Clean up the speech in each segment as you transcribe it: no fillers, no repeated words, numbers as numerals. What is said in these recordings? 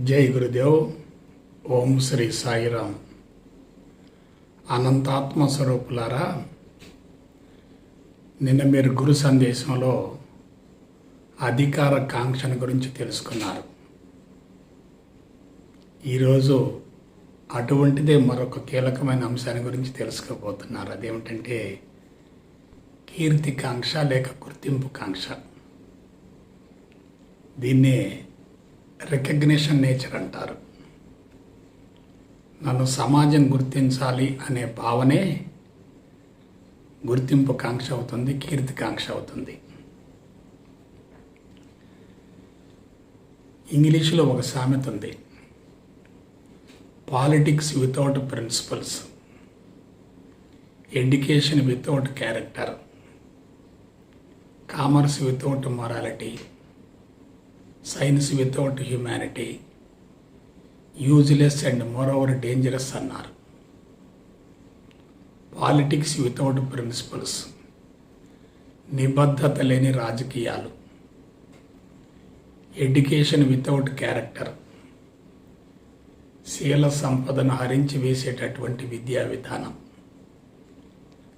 జై గురుదేవ్. ఓం శ్రీ సాయిరామ్. అనంతాత్మ స్వరూపులారా, నిన్న మీరు గురు సందేశంలో అధికార కాంక్షను గురించి తెలుసుకున్నారు. ఈరోజు అటువంటిదే మరొక కీలకమైన అంశాన్ని గురించి తెలుసుకోబోతున్నారు. అదేమిటంటే కీర్తి కాంక్ష లేక గుర్తింపు కాంక్ష. దీన్నే రికగ్నిషన్ నేచర్ అంటారు. నన్ను సమాజం గుర్తించాలి అనే భావనే గుర్తింపు కాంక్ష అవుతుంది, కీర్తి కాంక్ష అవుతుంది. ఇంగ్లీషులో ఒక సామెత ఉంది, politics without principles, education without character, commerce without morality, science without humanity, useless and moreover dangerous అన్నారు. పాలిటిక్స్ వితౌట్ ప్రిన్సిపల్స్, నిబద్ధత లేని రాజకీయాలు. ఎడ్యుకేషన్ వితౌట్ క్యారెక్టర్, శీల సంపదను హరించి వేసేటటువంటి విద్యా విధానం.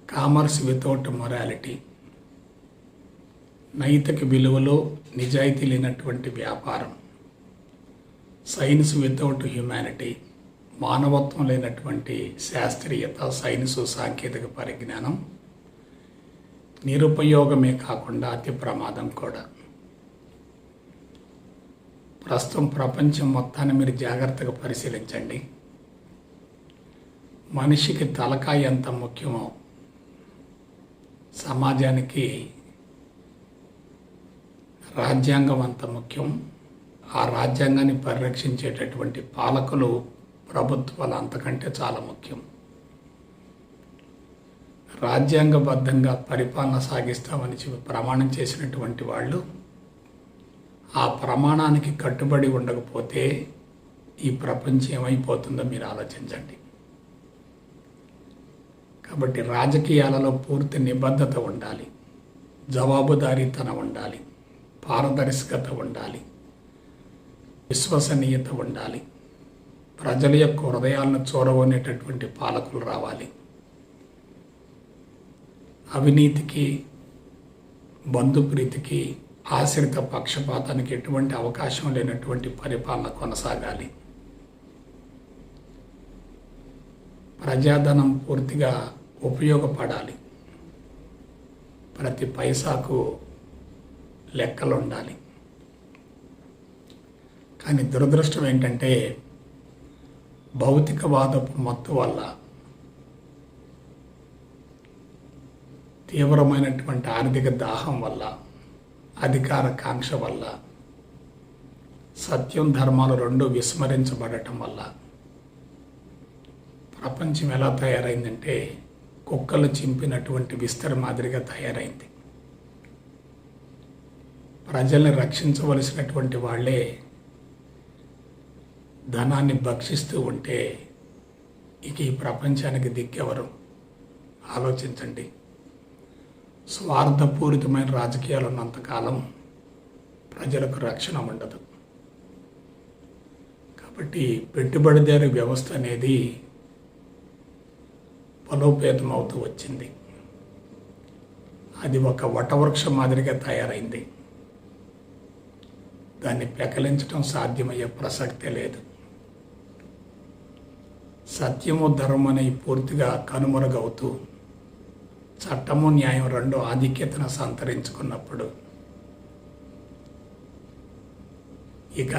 కామర్స్ వితౌట్ మొరాలిటీ, నైతిక విలువలో నిజాయితీ లేనటువంటి వ్యాపారం. సైన్స్ వితౌట్ హ్యుమానిటీ, మానవత్వం లేనటువంటి శాస్త్రీయత, సైన్సు, సాంకేతిక పరిజ్ఞానం నిరుపయోగమే కాకుండా అతి ప్రమాదం కూడా. ప్రస్తుతం ప్రపంచం మొత్తాన్ని మీరు జాగ్రత్తగా పరిశీలించండి. మనిషికి తలకాయ ఎంత ముఖ్యమో సమాజానికి రాజ్యాంగం అంత ముఖ్యం. ఆ రాజ్యాంగాన్ని పరిరక్షించేటటువంటి పాలకులు, ప్రభుత్వాలు అంతకంటే చాలా ముఖ్యం. రాజ్యాంగబద్ధంగా పరిపాలన సాగిస్తామని చెప్పి ప్రమాణం చేసినటువంటి వాళ్ళు ఆ ప్రమాణానికి కట్టుబడి ఉండకపోతే ఈ ప్రపంచం ఏమైపోతుందో మీరు ఆలోచించండి. కాబట్టి రాజకీయాలలో పూర్తి నిబద్ధత ఉండాలి, జవాబుదారీతనం ఉండాలి, పారదర్శకత ఉండాలి, విశ్వసనీయత ఉండాలి, ప్రజల యొక్క హృదయాలను చూరగొనేటటువంటి పాలకులు రావాలి. అవినీతికి, బంధుప్రీతికి, ఆశ్రిత పక్షపాతానికి ఎటువంటి అవకాశం లేనటువంటి పరిపాలన కొనసాగాలి. ప్రజాధనం పూర్తిగా ఉపయోగపడాలి. ప్రతి పైసాకు లెక్కలు ఉండాలి. కానీ దురదృష్టం ఏంటంటే భౌతికవాదపు మత్తు వల్ల, తీవ్రమైనటువంటి ఆర్థిక దాహం వల్ల, అధికార కాంక్ష వల్ల, సత్యం ధర్మాలు రెండూ విస్మరించబడటం వల్ల ప్రపంచం ఎలా తయారైందంటే కుక్కలు చింపినటువంటి విస్తర మాదిరిగా తయారైంది. ప్రజల్ని రక్షించవలసినటువంటి వాళ్ళే ధనాన్ని భక్షిస్తూ ఉంటే ఇక ఈ ప్రపంచానికి దిక్కెవరు? ఆలోచించండి. స్వార్థపూరితమైన రాజకీయాలు ఉన్నంతకాలం ప్రజలకు రక్షణ ఉండదు. కాబట్టి పెట్టుబడిదారు వ్యవస్థ అనేది బలోపేతం అవుతూ వచ్చింది. అది ఒక వటవృక్షం మాదిరిగా తయారైంది. దాన్ని పెకలించడం సాధ్యమయ్యే ప్రసక్తే లేదు. సత్యము, ధర్మం అనేవి పూర్తిగా కనుమరుగవుతూ చట్టము, న్యాయం రెండు ఆధిక్యతను సంతరించుకున్నప్పుడు ఇక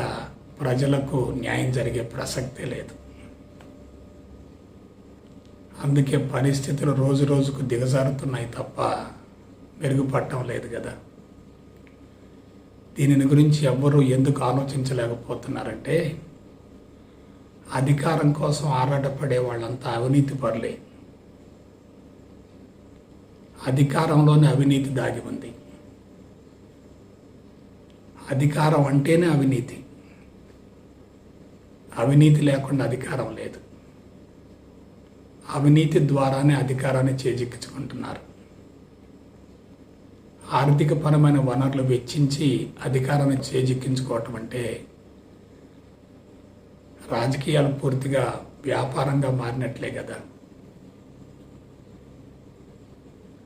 ప్రజలకు న్యాయం జరిగే ప్రసక్తే లేదు. అందుకే పరిస్థితులు రోజు రోజుకు దిగజారుతున్నాయి తప్ప మెరుగుపడటం లేదు కదా. దీనిని గురించి ఎవ్వరూ ఎందుకు ఆలోచించలేకపోతున్నారంటే అధికారం కోసం ఆరాటపడే వాళ్ళంతా అవినీతి పరులే. అధికారంలోనే అవినీతి దాగి ఉంది. అధికారం అంటేనే అవినీతి. అవినీతి లేకుండా అధికారం లేదు. అవినీతి ద్వారానే అధికారాన్ని చేజిక్కించుకుంటున్నారు. ఆర్థికపరమైన వనరులు వెచ్చించి అధికారాన్ని చేజిక్కించుకోవటం అంటే రాజకీయాలు పూర్తిగా వ్యాపారంగా మారినట్లే కదా.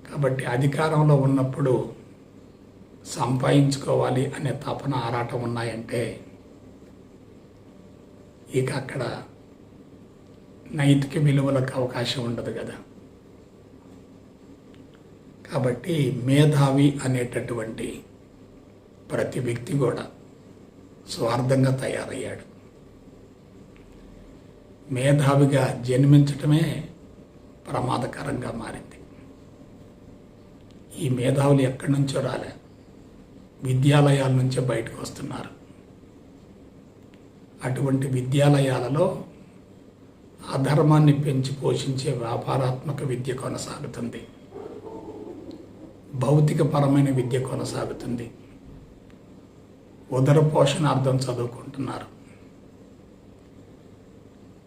కాబట్టి అధికారంలో ఉన్నప్పుడు సంపాదించుకోవాలి అనే తపన ఆరాటం ఉన్నాయంటే ఇక అక్కడ నైతిక విలువలకు అవకాశం ఉండదు కదా. కాబట్టి మేధావి అనేటటువంటి ప్రతి వ్యక్తి కూడా స్వార్థంగా తయారయ్యాడు. మేధావిగా జన్మించటమే ప్రమాదకరంగా మారింది. ఈ మేధావులు ఎక్కడి నుంచో రాలే, విద్యాలయాల నుంచే బయటకు వస్తున్నారు. అటువంటి విద్యాలయాలలో అధర్మాన్ని పెంచి పోషించే వ్యాపారాత్మక విద్య కొనసాగుతుంది, భౌతికపరమైన విద్య కొనసాగుతుంది. ఉదర పోషణార్థం చదువుకుంటున్నారు,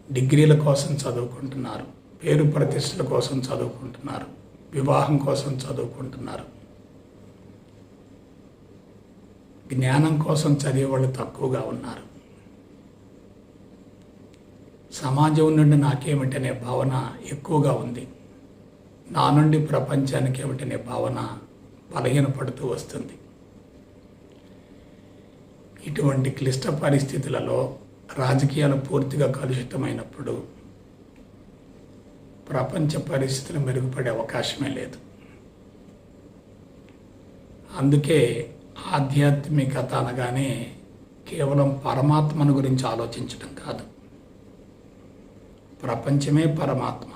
డిగ్రీల కోసం చదువుకుంటున్నారు, పేరు ప్రతిష్టల కోసం చదువుకుంటున్నారు, వివాహం కోసం చదువుకుంటున్నారు. జ్ఞానం కోసం చదివే వాళ్ళు తక్కువగా ఉన్నారు. సమాజం నుండి నాకేమిటనే భావన ఎక్కువగా ఉంది, నా నుండి ప్రపంచానికి ఏమిటనే భావన బలహీనపడుతూ వస్తుంది. ఇటువంటి క్లిష్ట పరిస్థితులలో రాజకీయాలు పూర్తిగా కలుషితమైనప్పుడు ప్రపంచ పరిస్థితులు మెరుగుపడే అవకాశమే లేదు. అందుకే ఆధ్యాత్మికత అనగానే కేవలం పరమాత్మను గురించి ఆలోచించడం కాదు, ప్రపంచమే పరమాత్మ,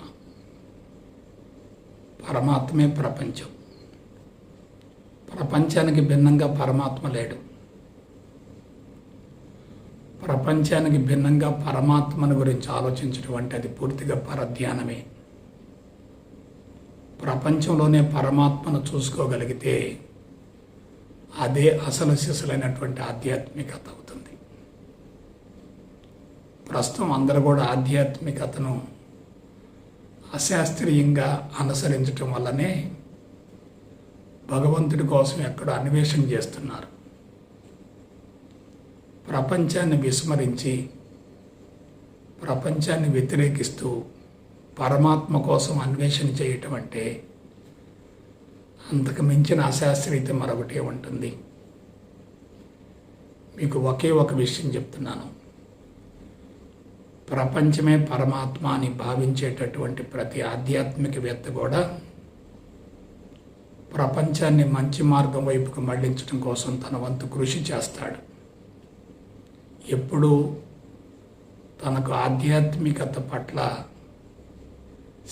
పరమాత్మే ప్రపంచం. ప్రపంచానికి భిన్నంగా పరమాత్మ లేడు. ప్రపంచానికి భిన్నంగా పరమాత్మను గురించి ఆలోచించడం అంటే అది పూర్తిగా పరధ్యానమే. ప్రపంచంలోనే పరమాత్మను చూసుకోగలిగితే అదే అసలు సిసలైనటువంటి ఆధ్యాత్మికత అవుతుంది. ప్రస్తుతం అందరూ కూడా ఆధ్యాత్మికతను అశాస్త్రీయంగా అనుసరించటం వల్లనే భగవంతుడి కోసం ఎక్కడో అన్వేషణ చేస్తున్నారు. ప్రపంచాన్ని విస్మరించి ప్రపంచాన్ని వ్యతిరేకిస్తూ పరమాత్మ కోసం అన్వేషణ చేయటం అంటే అంతకు మించిన అశాస్త్రీయత మరొకటే ఉంటుంది. మీకు ఒకే ఒక విషయం చెప్తున్నాను, ప్రపంచమే పరమాత్మ అని భావించేటటువంటి ప్రతి ఆధ్యాత్మికవేత్త కూడా ప్రపంచాన్ని మంచి మార్గం వైపుకు మళ్లించడం కోసం తన వంతు కృషి చేస్తాడు. ఎప్పుడూ తనకు ఆధ్యాత్మికత పట్ల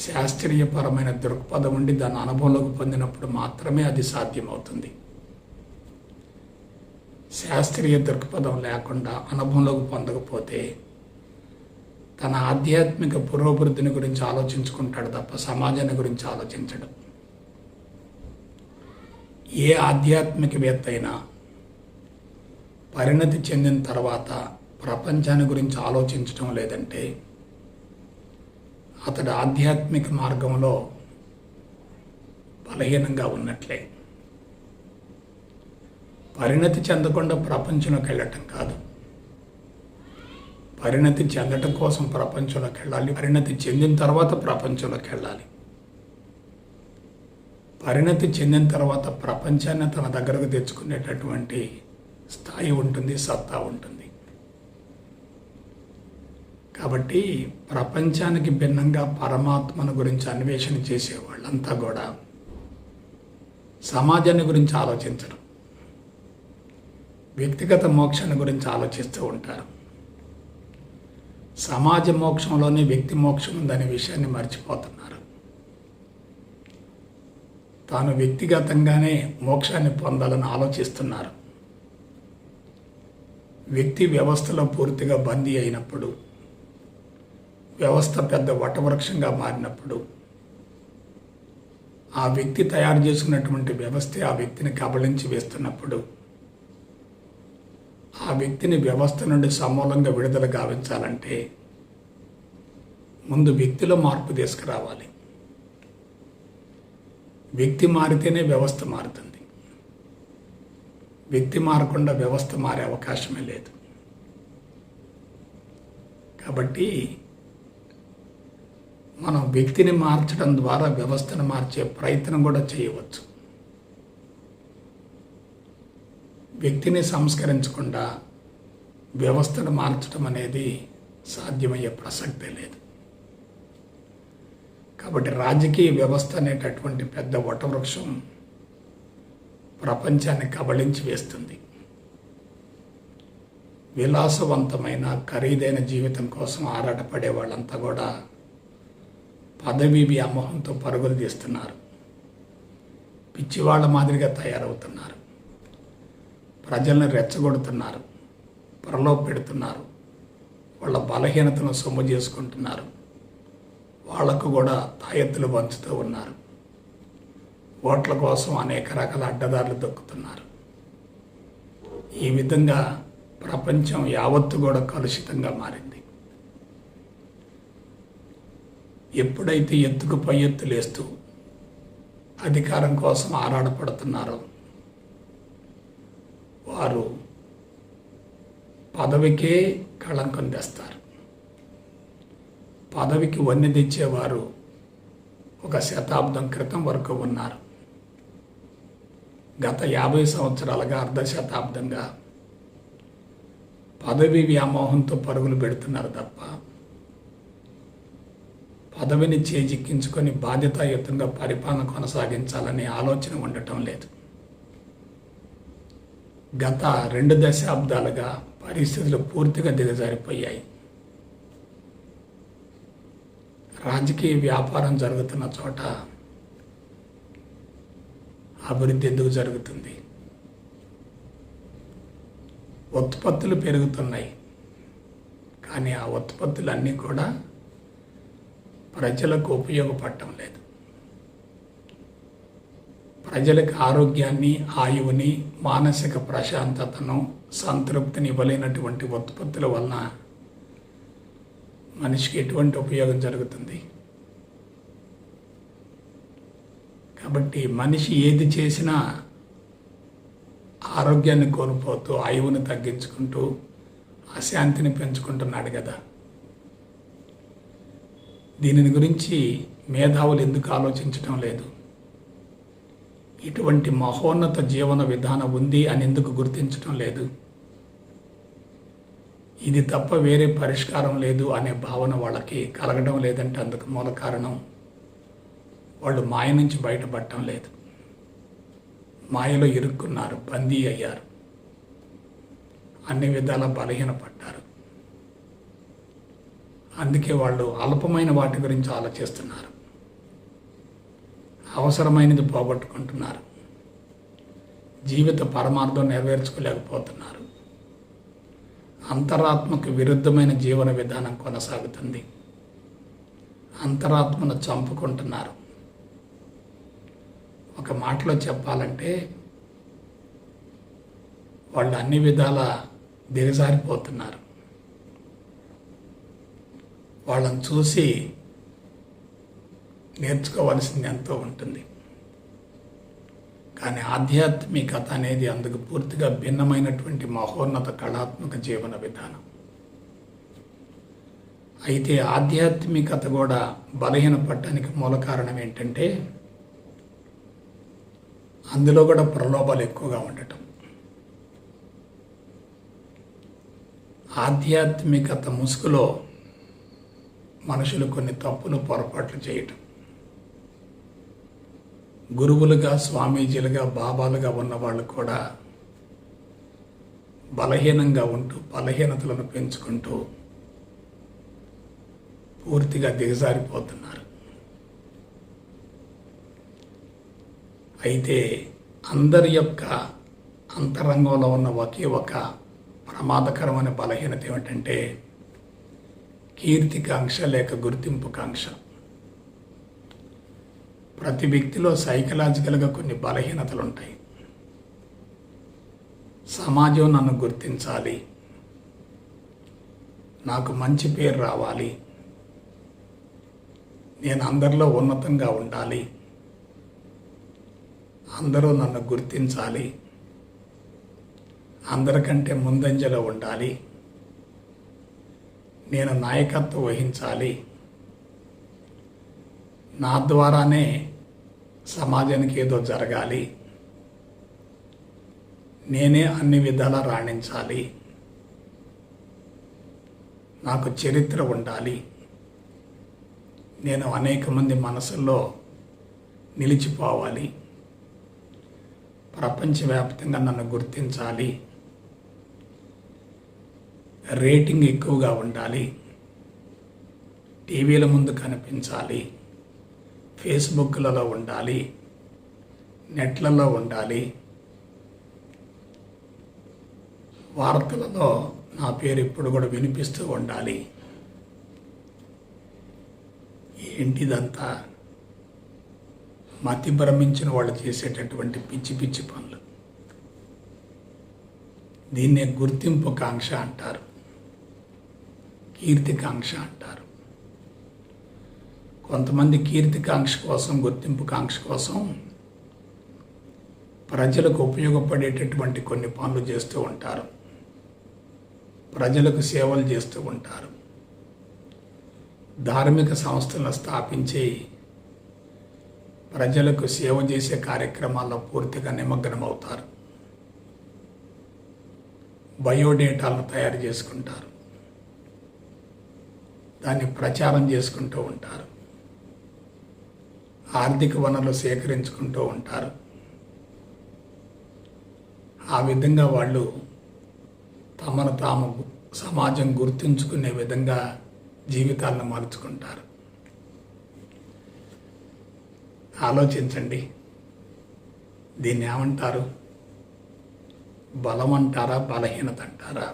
శాస్త్రీయపరమైన దృక్పథం ఉండి దాని అనుభవంలోకి పొందినప్పుడు మాత్రమే అది సాధ్యమవుతుంది. శాస్త్రీయ దృక్పథం లేకుండా అనుభవంలోకి పొందకపోతే తన ఆధ్యాత్మిక పురోభివృద్ధిని గురించి ఆలోచించుకుంటాడు తప్ప సమాజాన్ని గురించి ఆలోచించడు. ఏ ఆధ్యాత్మికవేత్త అయినా పరిణతి చెందిన తర్వాత ప్రపంచాన్ని గురించి ఆలోచించడం లేదంటే అతడు ఆధ్యాత్మిక మార్గంలో బలహీనంగా ఉన్నట్లే. పరిణతి చెందకుండా ప్రపంచంలోకి వెళ్ళటం కాదు, పరిణతి చెందటం కోసం ప్రపంచంలోకి వెళ్ళాలి, పరిణతి చెందిన తర్వాత ప్రపంచంలోకి వెళ్ళాలి. పరిణతి చెందిన తర్వాత ప్రపంచాన్ని తన దగ్గరకు తెచ్చుకునేటటువంటి స్థాయి ఉంటుంది, సత్తా ఉంటుంది. కాబట్టి ప్రపంచానికి భిన్నంగా పరమాత్మను గురించి అన్వేషణ చేసే వాళ్ళంతా కూడా సమాజాన్ని గురించి ఆలోచించరు, వ్యక్తిగత మోక్షాన్ని గురించి ఆలోచిస్తూ ఉంటారు. సమాజ మోక్షంలోనే వ్యక్తి మోక్షం ఉందనే విషయాన్ని మర్చిపోతున్నారు. తాను వ్యక్తిగతంగానే మోక్షాన్ని పొందాలని ఆలోచిస్తున్నారు. వ్యక్తి వ్యవస్థలో పూర్తిగా బందీ అయినప్పుడు, వ్యవస్థ పెద్ద వటవృక్షంగా మారినప్పుడు, ఆ వ్యక్తి తయారు చేసుకున్నటువంటి వ్యవస్థ ఆ వ్యక్తిని కబళించి వేస్తున్నప్పుడు, ఆ వ్యక్తిని వ్యవస్థ నుండి సమూలంగా విడుదల గావించాలంటే ముందు వ్యక్తిలో మార్పు తీసుకురావాలి. వ్యక్తి మారితేనే వ్యవస్థ మారుతుంది. వ్యక్తి మారకుండా వ్యవస్థ మారే అవకాశమే లేదు. కాబట్టి మనం వ్యక్తిని మార్చడం ద్వారా వ్యవస్థను మార్చే ప్రయత్నం కూడా చేయవచ్చు. వ్యక్తిని సంస్కరించకుండా వ్యవస్థను మార్చడం అనేది సాధ్యమయ్యే ప్రసక్తే లేదు. కాబట్టి రాజకీయ వ్యవస్థ అనేటటువంటి పెద్ద వటవృక్షం ప్రపంచాన్ని కబళించి వేస్తుంది. విలాసవంతమైన ఖరీదైన జీవితం కోసం ఆరాటపడే వాళ్ళంతా కూడా పదవి వ్యామోహంతో పరుగులు తీస్తున్నారు. పిచ్చివాళ్ల మాదిరిగా తయారవుతున్నారు. ప్రజల్ని రెచ్చగొడుతున్నారు, ప్రలోభ పెడుతున్నారు, వాళ్ళ బలహీనతను సొమ్ము చేసుకుంటున్నారు. వాళ్లకు కూడా తాయెత్తులు పంచుతూ ఉన్నారు. ఓట్ల కోసం అనేక రకాల అడ్డదారులు దొక్కుతున్నారు. ఈ విధంగా ప్రపంచం యావత్తు కూడా కలుషితంగా మారింది. ఎప్పుడైతే ఎత్తుకు పై ఎత్తులేస్తూ అధికారం కోసం ఆరాటపడుతున్నారో వారు పదవికే కళంకం తెస్తారు. పదవికి వన్నె తెచ్చేవారు ఒక శతాబ్దం క్రితం వరకు ఉన్నారు. గత 50 సంవత్సరాలుగా అర్ధ శతాబ్దంగా పదవి వ్యామోహంతో పరుగులు పెడుతున్నారు తప్ప పదవిని చేజిక్కించుకొని బాధ్యతాయుతంగా పరిపాలన కొనసాగించాలనే ఆలోచన ఉండటం లేదు. గత 2 దశాబ్దాలుగా పరిస్థితులు పూర్తిగా దిగజారిపోయాయి. రాజకీయ వ్యాపారం జరుగుతున్న చోట అభివృద్ధి ఎందుకు జరుగుతుంది? ఉత్పత్తులు పెరుగుతున్నాయి, కానీ ఆ ఉత్పత్తులన్నీ కూడా ప్రజలకు ఉపయోగపడటం లేదు. ప్రజలకు ఆరోగ్యాన్ని, ఆయువుని, మానసిక ప్రశాంతతను, సంతృప్తిని ఇవ్వలేనటువంటి ఉత్పత్తుల వలన మనిషికి ఎటువంటి ఉపయోగం జరుగుతుంది? కాబట్టి మనిషి ఏది చేసినా ఆరోగ్యాన్ని కోల్పోతూ, ఆయువుని తగ్గించుకుంటూ, అశాంతిని పెంచుకుంటున్నాడు కదా. దీనిని గురించి మేధావులు ఎందుకు ఆలోచించడం లేదు? ఇటువంటి మహోన్నత జీవన విధానం ఉంది అని ఎందుకు గుర్తించడం లేదు? ఇది తప్ప వేరే పరిష్కారం లేదు అనే భావన వాళ్ళకి కలగడం లేదంటే అందుకు మూల కారణం వాళ్ళు మాయ నుంచి బయటపడటం లేదు. మాయలో ఇరుక్కున్నారు, బందీ అయ్యారు, అన్ని విధాలా బలహీనపడ్డారు. అందుకే వాళ్ళు అల్పమైన వాటి గురించి ఆలోచిస్తున్నారు, అవసరమైనది పోగొట్టుకుంటున్నారు, జీవిత పరమార్థం నెరవేర్చుకోలేకపోతున్నారు. అంతరాత్మకు విరుద్ధమైన జీవన విధానం కొనసాగుతుంది. అంతరాత్మను చంపుకుంటున్నారు. ఒక మాటలో చెప్పాలంటే వాళ్ళు అన్ని విధాల దిగజారిపోతున్నారు. వాళ్ళని చూసి నేర్చుకోవాల్సింది ఎంతో ఉంటుంది. కానీ ఆధ్యాత్మికత అనేది అందుకు పూర్తిగా భిన్నమైనటువంటి మహోన్నత కళాత్మక జీవన విధానం. అయితే ఆధ్యాత్మికత కూడా బలహీనపడటానికి మూల కారణం ఏంటంటే అందులో కూడా ప్రలోభాలు ఎక్కువగా ఉండటం. ఆధ్యాత్మికత ముసుగులో మనుషులు కొన్ని తప్పులు, పొరపాట్లు చేయటం. గురువులుగా, స్వామీజీలుగా, బాబాలుగా ఉన్న వాళ్ళు కూడా బలహీనంగా ఉంటూ బలహీనతలను పెంచుకుంటూ పూర్తిగా దిగజారిపోతున్నారు. అయితే అందరి యొక్క అంతరంగంలో ఉన్న ఒకే ఒక ప్రమాదకరమైన బలహీనత ఏమిటంటే కీర్తికాంక్ష లేక గుర్తింపు కాంక్ష. ప్రతి వ్యక్తిలో సైకలాజికల్గా కొన్ని బలహీనతలు ఉంటాయి. సమాజం నన్ను గుర్తించాలి, నాకు మంచి పేరు రావాలి, నేను అందరిలో ఉన్నతంగా ఉండాలి, అందరూ నన్ను గుర్తించాలి, అందరికంటే ముందంజలో ఉండాలి, నేను నాయకత్వం వహించాలి, నా ద్వారానే సమాజానికి ఏదో జరగాలి, నేనే అన్ని విధాలా రాణించాలి, నాకు చరిత్ర ఉండాలి, నేను అనేక మంది మనసుల్లో నిలిచిపోవాలి, ప్రపంచవ్యాప్తంగా నన్ను గుర్తించాలి, రేటింగ్ ఎక్కువగా ఉండాలి, టీవీల ముందు కనిపించాలి, ఫేస్బుక్లలో ఉండాలి, నెట్లలో ఉండాలి, వార్తలలో నా పేరు ఇప్పుడు కూడా వినిపిస్తూ ఉండాలి. ఏంటిదంతా? మతి భ్రమించిన వాళ్ళు చేసేటటువంటి పిచ్చి పిచ్చి పనులు. దీన్నే గుర్తింపు కాంక్ష అంటారు, కీర్తికాంక్ష అంటారు. కొంతమంది కీర్తికాంక్ష కోసం, గుర్తింపు కాంక్ష కోసం ప్రజలకు ఉపయోగపడేటటువంటి కొన్ని పనులు చేస్తూ ఉంటారు, ప్రజలకు సేవలు చేస్తూ ఉంటారు, ధార్మిక సంస్థలను స్థాపించి ప్రజలకు సేవ చేసే కార్యక్రమాల్లో పూర్తిగా నిమగ్నమవుతారు. బయోడేటాలను తయారు చేసుకుంటారు, దాన్ని ప్రచారం చేసుకుంటూ ఉంటారు, ఆర్థిక వనరులు సేకరించుకుంటూ ఉంటారు. ఆ విధంగా వాళ్ళు తమను తాము సమాజం గుర్తుంచుకునే విధంగా జీవితాలను మలుచుకుంటారు. ఆలోచించండి, దీన్ని ఏమంటారు? బలం అంటారా, బలహీనత అంటారా?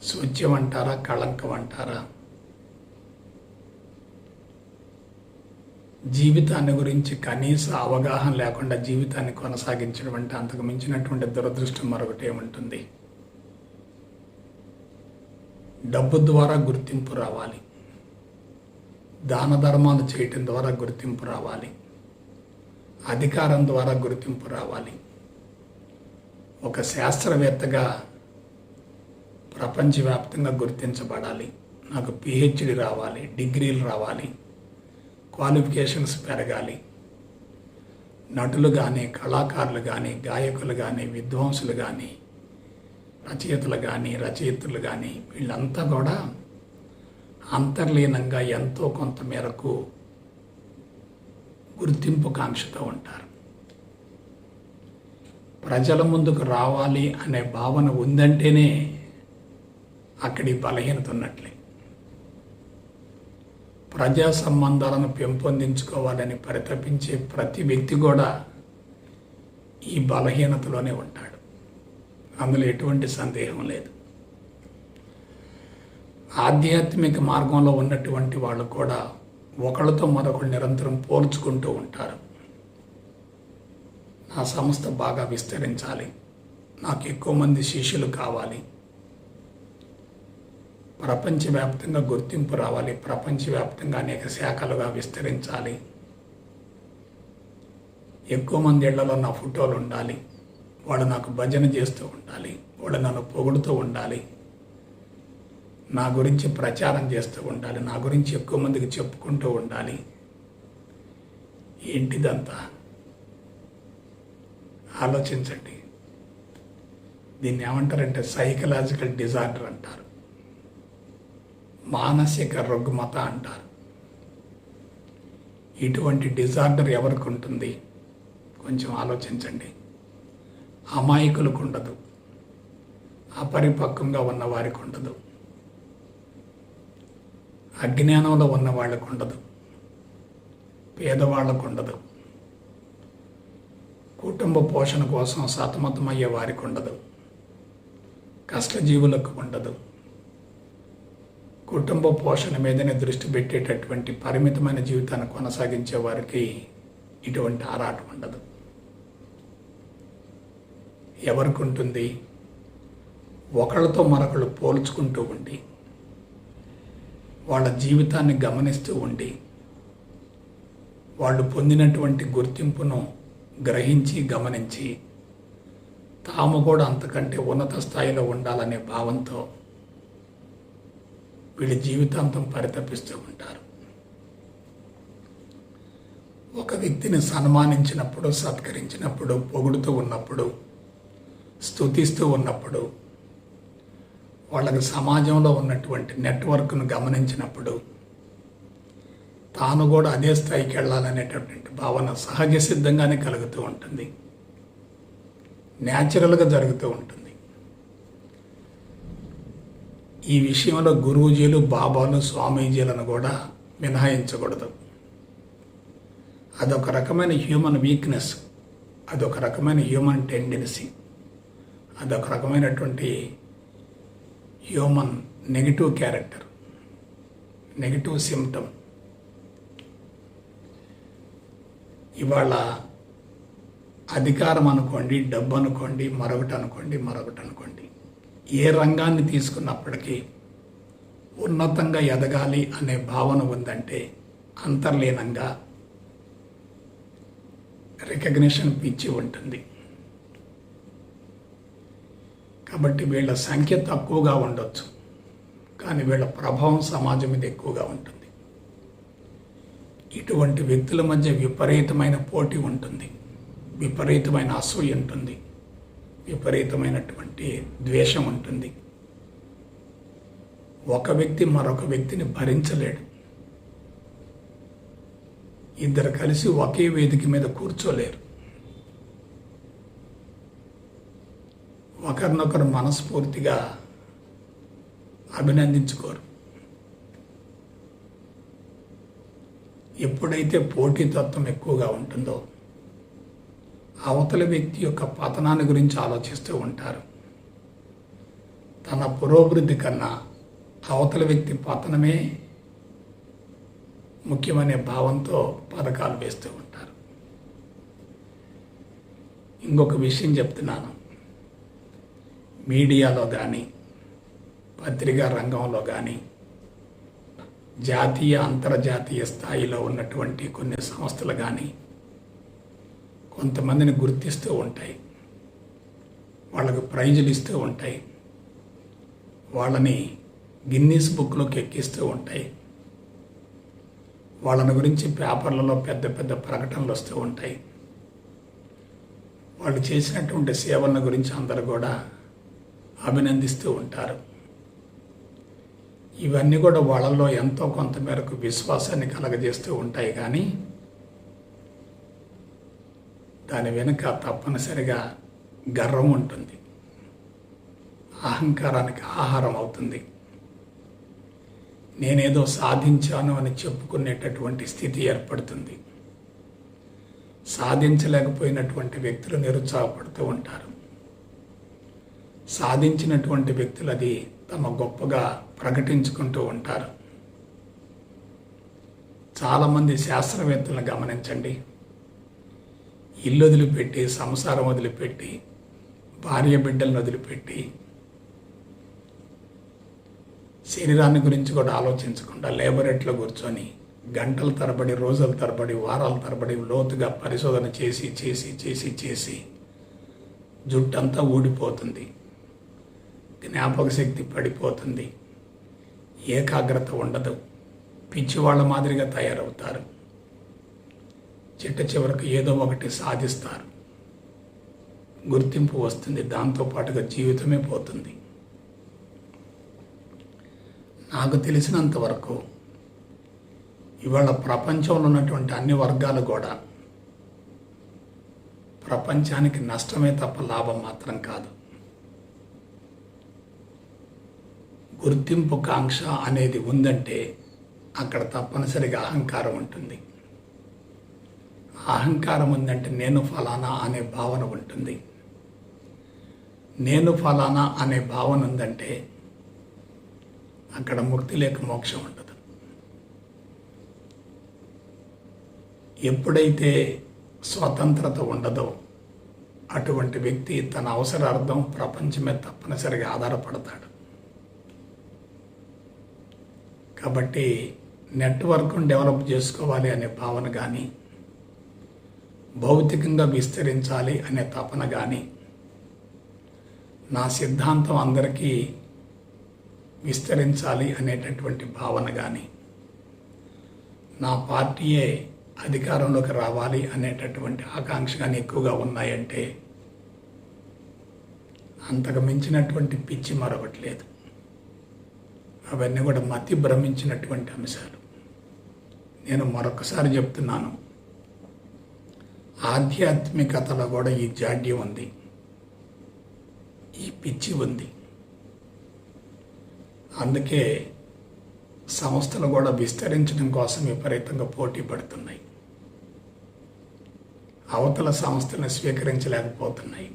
స్వచ్ఛం అంటారా, కళంకం అంటారా? జీవితాన్ని గురించి కనీస అవగాహన లేకుండా జీవితాన్ని కొనసాగించడం అంటే అంతకు మించినటువంటి దురదృష్టం మరొకటి ఏముంటుంది? డబ్బు ద్వారా గుర్తింపు రావాలి, దాన ధర్మాలు చేయటం ద్వారా గుర్తింపు రావాలి, అధికారం ద్వారా గుర్తింపు రావాలి. ఒక శాస్త్రవేత్తగా ప్రపంచవ్యాప్తంగా గుర్తించబడాలి, నాకు పిహెచ్డి రావాలి, డిగ్రీలు రావాలి, క్వాలిఫికేషన్స్ పెరగాలి. నటులు కానీ, కళాకారులు కానీ, గాయకులు కానీ, విద్వాంసులు కానీ, రచయితలు కానీ, రచయితలు కానీ వీళ్ళంతా కూడా అంతర్లీనంగా ఎంతో కొంత మేరకు గుర్తింపు కాంక్షతో ఉంటారు. ప్రజల ముందుకు రావాలి అనే భావన ఉందంటేనే అక్కడి బలహీనత ఉన్నట్లే. ప్రజా సంబంధాలను పెంపొందించుకోవాలని పరితపించే ప్రతి వ్యక్తి కూడా ఈ బలహీనతలోనే ఉంటాడు, అందులో ఎటువంటి సందేహం లేదు. ఆధ్యాత్మిక మార్గంలో ఉన్నటువంటి వాళ్ళు కూడా ఒకళ్ళతో మరొకరు నిరంతరం పోల్చుకుంటూ ఉంటారు. నా సంస్థ బాగా విస్తరించాలి, నాకు ఎక్కువ మంది శిష్యులు కావాలి, ప్రపంచవ్యాప్తంగా గుర్తింపు రావాలి, ప్రపంచవ్యాప్తంగా అనేక శాఖలుగా విస్తరించాలి, ఎక్కువ మంది ఇళ్లలో నా ఫోటోలు ఉండాలి, వాళ్ళు నాకు భజన చేస్తూ ఉండాలి, వాళ్ళు నన్ను పొగుడుతూ ఉండాలి, నా గురించి ప్రచారం చేస్తూ ఉండాలి, నా గురించి ఎక్కువ మందికి చెప్పుకుంటూ ఉండాలి. ఏంటిదంతా? ఆలోచించండి. దీన్ని ఏమంటారంటే సైకలాజికల్ డిజార్డర్ అంటారు, మానసిక రుగ్మత అంటారు. ఇటువంటి డిజార్డర్ ఎవరికి ఉంటుంది? కొంచెం ఆలోచించండి. అమాయకులకు ఉండదు, అపరిపక్వంగా ఉన్న వారికి ఉండదు, అజ్ఞానంలో ఉన్న వాళ్ళకు ఉండదు, పేదవాళ్లకు ఉండదు, కుటుంబ పోషణ కోసం సతమతమయ్యే వారికి ఉండదు, కష్టజీవులకు ఉండదు, కుటుంబ పోషణ మీదనే దృష్టి పెట్టేటటువంటి పరిమితమైన జీవితాన్ని కొనసాగించే వారికి ఇటువంటి ఆరాటం ఉండదు. ఎవరికి ఉంటుంది? ఒకళ్ళతో మరొకళ్ళు పోల్చుకుంటూ ఉండి, వాళ్ళ జీవితాన్ని గమనిస్తూ ఉండి, వాళ్ళు పొందినటువంటి గుర్తింపును గ్రహించి గమనించి తాము కూడా అంతకంటే ఉన్నత స్థాయిలో ఉండాలనే భావంతో వీళ్ళ జీవితాంతం పరితపిస్తూ ఉంటారు. ఒక వ్యక్తిని సన్మానించినప్పుడు, సత్కరించినప్పుడు, పొగుడుతూ ఉన్నప్పుడు, స్తుతిస్తూ ఉన్నప్పుడు, వాళ్ళకి సమాజంలో ఉన్నటువంటి నెట్వర్క్ను గమనించినప్పుడు తాను కూడా అదే స్థాయికి వెళ్ళాలనేటటువంటి భావన సహజ సిద్ధంగానే కలుగుతూ ఉంటుంది, న్యాచురల్గా జరుగుతూ ఉంటుంది. ఈ విషయంలో గురూజీలు, బాబాలు, స్వామీజీలను కూడా మినహాయించకూడదు. అదొక రకమైన హ్యూమన్ వీక్నెస్, అదొక రకమైన హ్యూమన్ టెండెన్సీ, అదొక రకమైనటువంటి human negative character, negative symptom. ఇవాళ అధికారం అనుకోండి, డబ్బు అనుకోండి, మరొకటి అనుకోండి, ఏ రంగాన్ని తీసుకున్నప్పటికీ ఉన్నతంగా ఎదగాలి అనే భావన ఉందంటే అంతర్లీనంగా రికగ్నిషన్ పిచ్చి ఉంటుంది. కాబట్టి వీళ్ళ సంఖ్య తక్కువగా ఉండొచ్చు, కానీ వీళ్ళ ప్రభావం సమాజం మీద ఎక్కువగా ఉంటుంది. ఇటువంటి వ్యక్తుల మధ్య విపరీతమైన పోటీ ఉంటుంది, విపరీతమైన అసూయ ఉంటుంది, విపరీతమైనటువంటి ద్వేషం ఉంటుంది. ఒక వ్యక్తి మరొక వ్యక్తిని భరించలేడు. ఇద్దరు కలిసి ఒకే వేదిక మీద కూర్చోలేరు. ఒకరినొకరు మనస్ఫూర్తిగా అభినందించుకోరు. ఎప్పుడైతే పోటీతత్వం ఎక్కువగా ఉంటుందో అవతల వ్యక్తి యొక్క పతనాన్ని గురించి ఆలోచిస్తూ ఉంటారు. తన పురోభివృద్ధి కన్నా అవతల వ్యక్తి పతనమే ముఖ్యమనే భావంతో పథకాలు వేస్తూ ఉంటారు. ఇంకొక విషయం చెప్తున్నాను. మీడియాలో కానీ, పత్రికా రంగంలో కానీ, జాతీయ అంతర్జాతీయ స్థాయిలో ఉన్నటువంటి కొన్ని సంస్థలు కానీ కొంతమందిని గుర్తిస్తూ ఉంటాయి, వాళ్ళకు ప్రైజులు ఇస్తూ ఉంటాయి, వాళ్ళని గిన్నీస్ బుక్లోకి ఎక్కిస్తూ ఉంటాయి, వాళ్ళని గురించి పేపర్లలో పెద్ద పెద్ద ప్రకటనలు వస్తూ ఉంటాయి. వాళ్ళు చేసినటువంటి సేవల గురించి అందరూ కూడా అభినందిస్తూ ఉంటారు. ఇవన్నీ కూడా వాళ్ళల్లో ఎంతో కొంత మేరకు విశ్వాసాన్ని కలగజేస్తూ ఉంటాయి. కానీ దాని వెనుక తప్పనిసరిగా గర్వం ఉంటుంది, అహంకారానికి ఆహారం అవుతుంది. నేనేదో సాధించాను అని చెప్పుకునేటటువంటి స్థితి ఏర్పడుతుంది. సాధించలేకపోయినటువంటి వ్యక్తులు నిరుత్సాహపడుతూ ఉంటారు. సాధించినటువంటి వ్యక్తులు అది తమ గొప్పగా ప్రకటించుకుంటూ ఉంటారు. చాలామంది శాస్త్రవేత్తలను గమనించండి. ఇల్లు వదిలిపెట్టి, సంసారం వదిలిపెట్టి, భార్య బిడ్డలను వదిలిపెట్టి, శరీరాన్ని గురించి కూడా ఆలోచించకుండా లేబొరేటరీలో కూర్చొని గంటల తరబడి, రోజుల తరబడి, వారాల తరబడి లోతుగా పరిశోధన చేసి చేసి చేసి చేసి జుట్టంతా ఊడిపోతుంది, జ్ఞాపక శక్తి పడిపోతుంది, ఏకాగ్రత ఉండదు, పిచ్చివాళ్ళ మాదిరిగా తయారవుతారు. చిట్ట చివరకు ఏదో ఒకటి సాధిస్తారు, గుర్తింపు వస్తుంది, దాంతోపాటుగా జీవితమే పోతుంది. నాకు తెలిసినంత వరకు ఇవాళ ప్రపంచంలో ఉన్నటువంటి అన్ని వర్గాలు కూడా ప్రపంచానికి నష్టమే తప్ప లాభం మాత్రం కాదు. గుర్తింపు కాంక్ష అనేది ఉందంటే అక్కడ తప్పనిసరిగా అహంకారం ఉంటుంది. అహంకారం ఉందంటే నేను ఫలానా అనే భావన ఉంటుంది. నేను ఫలానా అనే భావన ఉందంటే అక్కడ ముక్తి లేక మోక్షం ఉండదు. ఎప్పుడైతే స్వతంత్రత ఉండదో అటువంటి వ్యక్తి తన అవసరార్థం ప్రపంచమే తప్పనిసరిగా ఆధారపడతాడు. కాబట్టి నెట్వర్క్ను డెవలప్ చేసుకోవాలి అనే భావన కానీ, భౌతికంగా విస్తరించాలి అనే తపన కానీ నా సిద్ధాంతం అందరికీ విస్తరించాలి అనేటటువంటి భావన కానీ, నా పార్టీయే అధికారంలోకి రావాలి అనేటటువంటి ఆకాంక్ష కానీ ఎక్కువగా ఉన్నాయంటే అంతకు మించినటువంటి పిచ్చి మరొకటి లేదు. అవన్నీ కూడా మతి భ్రమించినటువంటి అంశాలు. నేను మరొకసారి చెప్తున్నాను, ఆధ్యాత్మికతలో కూడా ఈ జాడ్యం ఉంది, ఈ పిచ్చి ఉంది. అందుకే సంస్థలు కూడా విస్తరించడం కోసం విపరీతంగా పోటీ పడుతున్నాయి. అవతల సంస్థలను స్వీకరించలేకపోతున్నాయి.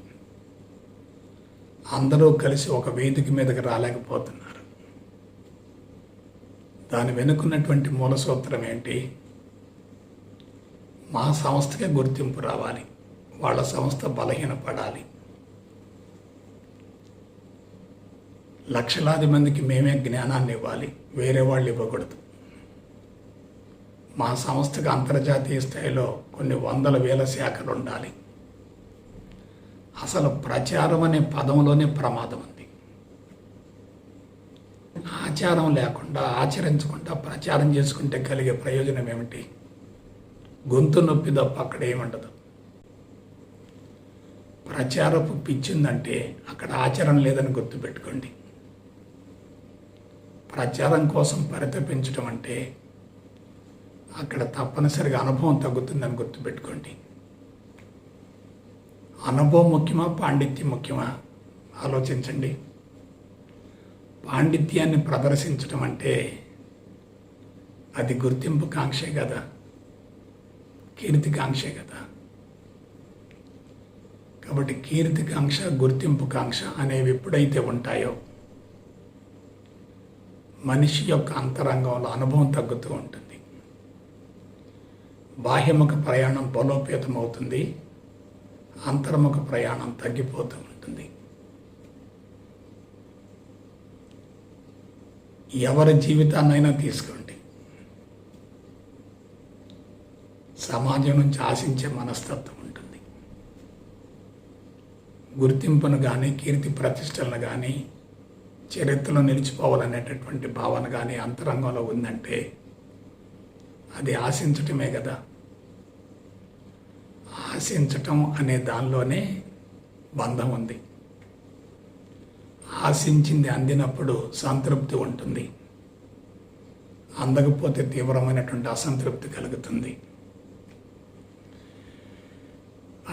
అందరూ కలిసి ఒక వేదిక మీదకి రాలేకపోతున్నారు. దాని వెనుకున్నటువంటి మూల సూత్రం ఏంటి? మా సంస్థకే గుర్తింపు రావాలి, వాళ్ళ సంస్థ బలహీనపడాలి, లక్షలాది మందికి మేమే జ్ఞానాన్ని ఇవ్వాలి, వేరే వాళ్ళు ఇవ్వకూడదు. మా సంస్థకు అంతర్జాతీయ స్థాయిలో కొన్ని వందల వేల శాఖలు ఉండాలి. అసలు ప్రచారం అనే పదంలోనే ప్రమాదం ఉంది. ఆచారం లేకుండా, ఆచరించకుండా ప్రచారం చేసుకుంటే కలిగే ప్రయోజనం ఏమిటి? గొంతు నొప్పి తప్ప అక్కడ ఏముండదు. ప్రచారపు పిచ్చిందంటే అక్కడ ఆచరణ లేదని గుర్తుపెట్టుకోండి. ప్రచారం కోసం పరితపించడం అంటే అక్కడ తప్పనిసరిగా అనుభవం తగ్గుతుందని గుర్తుపెట్టుకోండి. అనుభవం ముఖ్యమా, పాండిత్యం ముఖ్యమా? ఆలోచించండి. పాండిత్యాన్ని ప్రదర్శించడం అంటే అది గుర్తింపు కాంక్షే కదా, కీర్తి కాంక్షే కదా. కాబట్టి కీర్తి కాంక్ష, గుర్తింపు కాంక్ష అనేవి ఎప్పుడైతే ఉంటాయో మనిషి యొక్క అంతరంగంలో అనుభవం తగ్గుతూ ఉంటుంది. బాహ్యముఖ ప్రయాణం బలోపేతమవుతుంది, అంతర్ముఖ ప్రయాణం తగ్గిపోతూ ఉంటుంది. ఎవరి జీవితాన్నైనా తీసుకోండి, సమాజం నుంచి ఆశించే మనస్తత్వం ఉంటుంది. గుర్తింపును కానీ, కీర్తి ప్రతిష్టలను కానీ, చరిత్రలో నిలిచిపోవాలనేటటువంటి భావన కానీ అంతరంగంలో ఉందంటే అది ఆశించటమే కదా. ఆశించటం అనే దానిలోనే బంధం ఉంది. ఆశించింది అందినప్పుడు సంతృప్తి ఉంటుంది, అందకపోతే తీవ్రమైనటువంటి అసంతృప్తి కలుగుతుంది.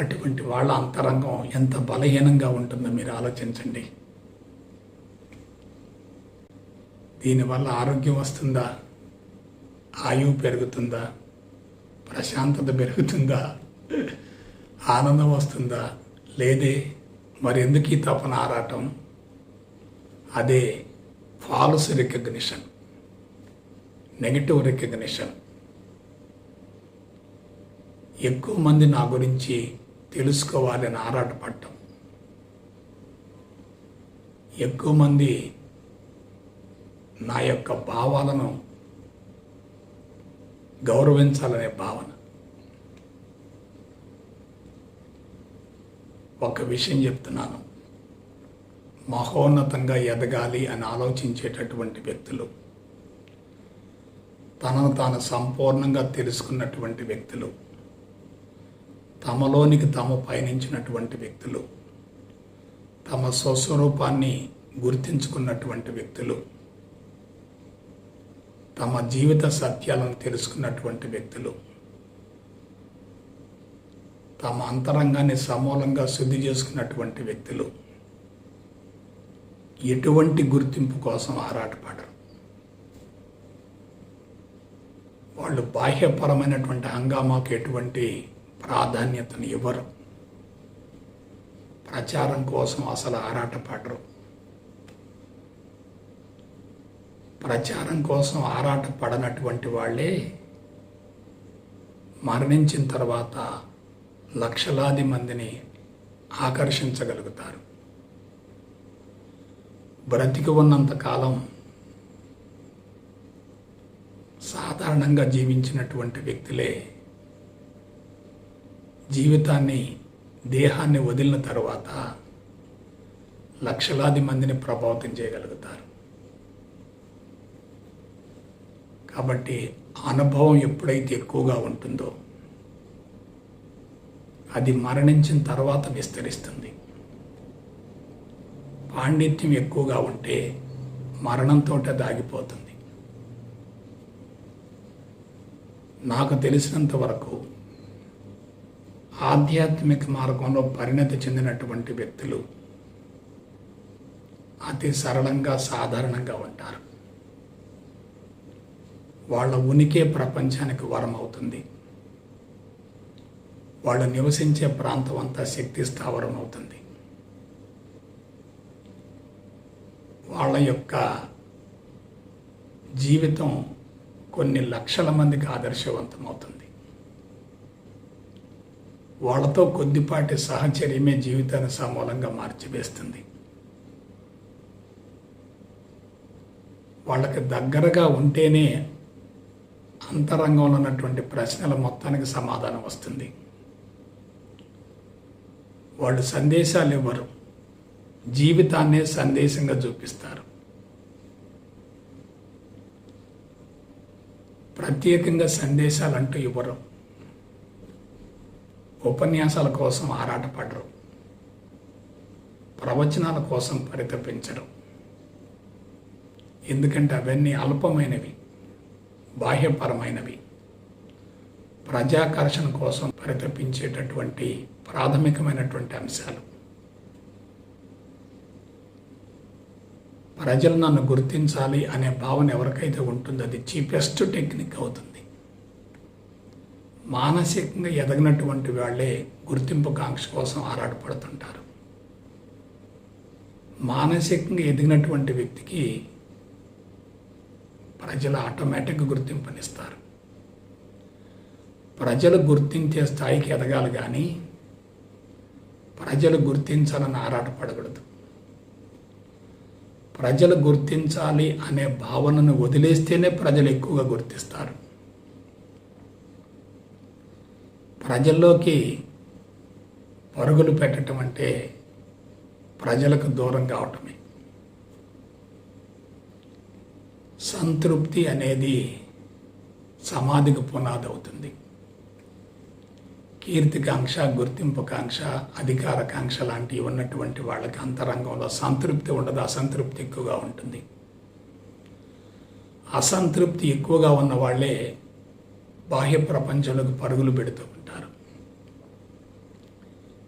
అటువంటి వాళ్ళ అంతరంగం ఎంత బలహీనంగా ఉంటుందో మీరు ఆలోచించండి. దీనివల్ల ఆరోగ్యం వస్తుందా? ఆయువు పెరుగుతుందా? ప్రశాంతత పెరుగుతుందా? ఆనందం వస్తుందా? లేదే. మరి ఎందుకు ఈ తపన ఆరాటం? అదే ఫాల్స్ రికగ్నిషన్, నెగటివ్ రికగ్నిషన్. ఎక్కువ మంది నా గురించి తెలుసుకోవాలని ఆరాటపడటం, ఎక్కువ మంది నా యొక్క భావాలను గౌరవించాలనే భావన. ఒక విషయం చెప్తున్నాను, మహోన్నతంగా ఎదగాలి అని ఆలోచించేటటువంటి వ్యక్తులు, తనను తాను సంపూర్ణంగా తెలుసుకున్నటువంటి వ్యక్తులు, తమలోనికి తాము పయనించినటువంటి వ్యక్తులు, తమ స్వస్వరూపాన్ని గుర్తించుకున్నటువంటి వ్యక్తులు, తమ జీవిత సత్యాలను తెలుసుకున్నటువంటి వ్యక్తులు, తమ అంతరంగాన్ని సమూలంగా శుద్ధి చేసుకున్నటువంటి వ్యక్తులు ఎటువంటి గుర్తింపు కోసం ఆరాటపడరు. వాళ్ళు బాహ్యపరమైనటువంటి హంగామాకు ఎటువంటి ప్రాధాన్యతను ఇవ్వరు. ప్రచారం కోసం అసలు ఆరాటపడరు. ప్రచారం కోసం ఆరాటపడనటువంటి వాళ్ళే మరణించిన తర్వాత లక్షలాది మందిని ఆకర్షించగలుగుతారు. బ్రతికి ఉన్నంతకాలం సాధారణంగా జీవించినటువంటి వ్యక్తులే జీవితాన్ని, దేహాన్ని వదిలిన తర్వాత లక్షలాది మందిని ప్రభావితం చేయగలుగుతారు. కాబట్టి అనుభవం ఎప్పుడైతే ఎక్కువగా ఉంటుందో అది మరణించిన తర్వాత విస్తరిస్తుంది. పాండిత్యం ఎక్కువగా ఉంటే మరణంతో దాగిపోతుంది. నాకు తెలిసినంత వరకు ఆధ్యాత్మిక మార్గంలో పరిణతి చెందినటువంటి వ్యక్తులు అతి సరళంగా సాధారణంగా ఉంటారు. వాళ్ళ ఉనికి ప్రపంచానికి వరం అవుతుంది. వాళ్ళు నివసించే ప్రాంతం అంతా శక్తి స్థావరం అవుతుంది. వాళ్ళ యొక్క జీవితం కొన్ని లక్షల మందికి ఆదర్శవంతం అవుతుంది. వాళ్ళతో కొద్దిపాటి సహచర్యమే జీవితాన్ని సమూలంగా మార్చివేస్తుంది. వాళ్ళకి దగ్గరగా ఉంటేనే అంతరంగంలో ఉన్నటువంటి ప్రశ్నల మొత్తానికి సమాధానం వస్తుంది. వాళ్ళు సందేశాలు ఇవ్వరు, జీవితాన్నే సందేశంగా చూపిస్తారు. ప్రత్యేకంగా సందేశాలు అంటూ ఇవ్వరు. ఉపన్యాసాల కోసం ఆరాటపడరు, ప్రవచనాల కోసం పరితపించరు. ఎందుకంటే అవన్నీ అల్పమైనవి, బాహ్యపరమైనవి. ప్రజాకర్షణ కోసం పరితపించేటటువంటి ప్రాథమికమైనటువంటి అంశాలు. ప్రజలు నన్ను గుర్తించాలి అనే భావన ఎవరికైతే ఉంటుందో అది చీపెస్ట్ టెక్నిక్ అవుతుంది. మానసికంగా ఎదగినటువంటి వాళ్ళే గుర్తింపు కాంక్ష కోసం ఆరాటపడుతుంటారు. మానసికంగా ఎదిగినటువంటి వ్యక్తికి ప్రజలు ఆటోమేటిక్గా గుర్తింపునిస్తారు. ప్రజలు గుర్తించే స్థాయికి ఎదగాలి కానీ ప్రజలు గుర్తించాలని ఆరాటపడకూడదు. ప్రజలు గుర్తించాలి అనే భావనను వదిలేస్తేనే ప్రజలు ఎక్కువగా గుర్తిస్తారు. ప్రజల్లోకి పరుగులు పెట్టడం అంటే ప్రజలకు దూరం కావటమే. సంతృప్తి అనేది సమాధికి పునాది అవుతుంది. కీర్తికాంక్ష, గుర్తింపుకాంక్ష, అధికారకాంక్ష లాంటివి ఉన్నటువంటి వాళ్ళకి అంతరంగంలో సంతృప్తి ఉండదు, అసంతృప్తి ఎక్కువగా ఉంటుంది. అసంతృప్తి ఎక్కువగా ఉన్న వాళ్ళే బాహ్య ప్రపంచంలోకి పరుగులు పెడుతూ ఉంటారు.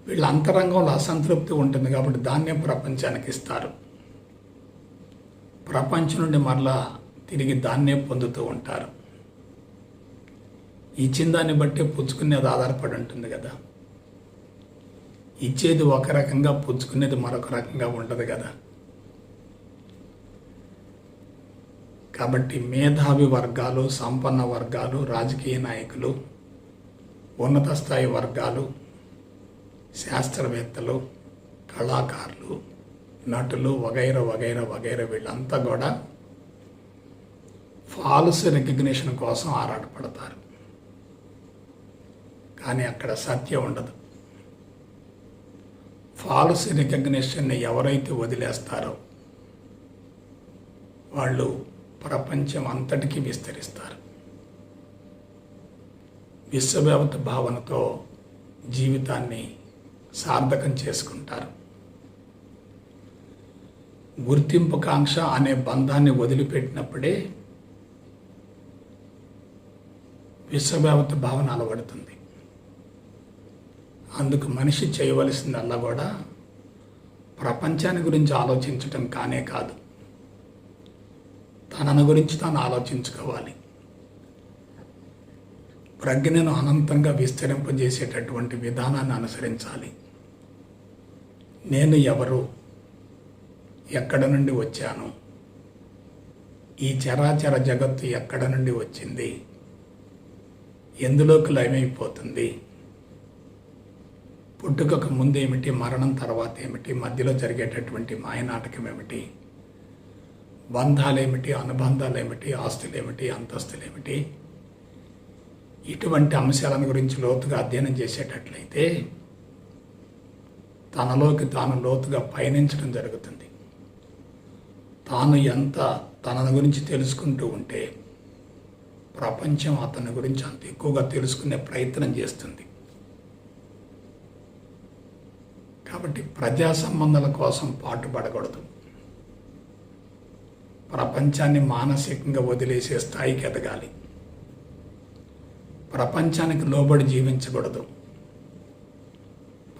వీళ్ళ అంతరంగంలో అసంతృప్తి ఉంటుంది కాబట్టి దాన్నే ప్రపంచానికి ఇస్తారు. ప్రపంచం నుండి మరలా తిరిగి దాన్నే పొందుతూ ఉంటారు. ఇచ్చిన దాన్ని బట్టి పుచ్చుకునేది ఆధారపడి ఉంటుంది కదా. ఇచ్చేది ఒక రకంగా, పుచ్చుకునేది మరొక రకంగా ఉండదు కదా. కాబట్టి మేధావి వర్గాలు, సంపన్న వర్గాలు, రాజకీయ నాయకులు, ఉన్నత స్థాయి వర్గాలు, శాస్త్రవేత్తలు, కళాకారులు, నటులు వగైరా వగైరా వగైరా వీళ్ళంతా కూడా ఫాల్స్ రికగ్నిషన్ కోసం ఆరాటపడతారు. కానీ అక్కడ సత్యం ఉండదు. ఫాల్స్ రికగ్నిషన్ని ఎవరైతే వదిలేస్తారో వాళ్ళు ప్రపంచం అంతటికీ విస్తరిస్తారు. విశ్వవ్యాప్త భావనతో జీవితాన్ని సార్థకం చేసుకుంటారు. గుర్తింపు కాంక్ష అనే బంధాన్ని వదిలిపెట్టినప్పుడే విశ్వవ్యాప్త భావన అలవడుతుంది. అందుకు మనిషి చేయవలసిందల్లా కూడా ప్రపంచాన్ని గురించి ఆలోచించటం కానే కాదు, తనను గురించి తాను ఆలోచించుకోవాలి. ప్రజ్ఞను అనంతంగా విస్తరింపజేసేటటువంటి విధానాన్ని అనుసరించాలి. నేను ఎవరు, ఎక్కడ నుండి వచ్చాను, ఈ చరాచర జగత్తు ఎక్కడ నుండి వచ్చింది, ఎందులోకి లయమైపోతుంది, పుట్టుకకు ముందేమిటి, మరణం తర్వాత ఏమిటి, మధ్యలో జరిగేటటువంటి మాయనాటకం ఏమిటి, బంధాలేమిటి, అనుబంధాలేమిటి, ఆస్తులేమిటి, అంతస్తులేమిటి, ఇటువంటి అంశాలను గురించి లోతుగా అధ్యయనం చేసేటట్లయితే తనలోకి తాను లోతుగా పయనించడం జరుగుతుంది. తాను ఎంత తన గురించి తెలుసుకుంటూ ఉంటే ప్రపంచం అతని గురించి అంత ఎక్కువగా తెలుసుకునే ప్రయత్నం చేస్తుంది. కాబట్టి ప్రజా సంబంధాల కోసం పాటుపడకూడదు. ప్రపంచాన్ని మానసికంగా వదిలేసే స్థాయికి ఎదగాలి. ప్రపంచానికి లోబడి జీవించకూడదు.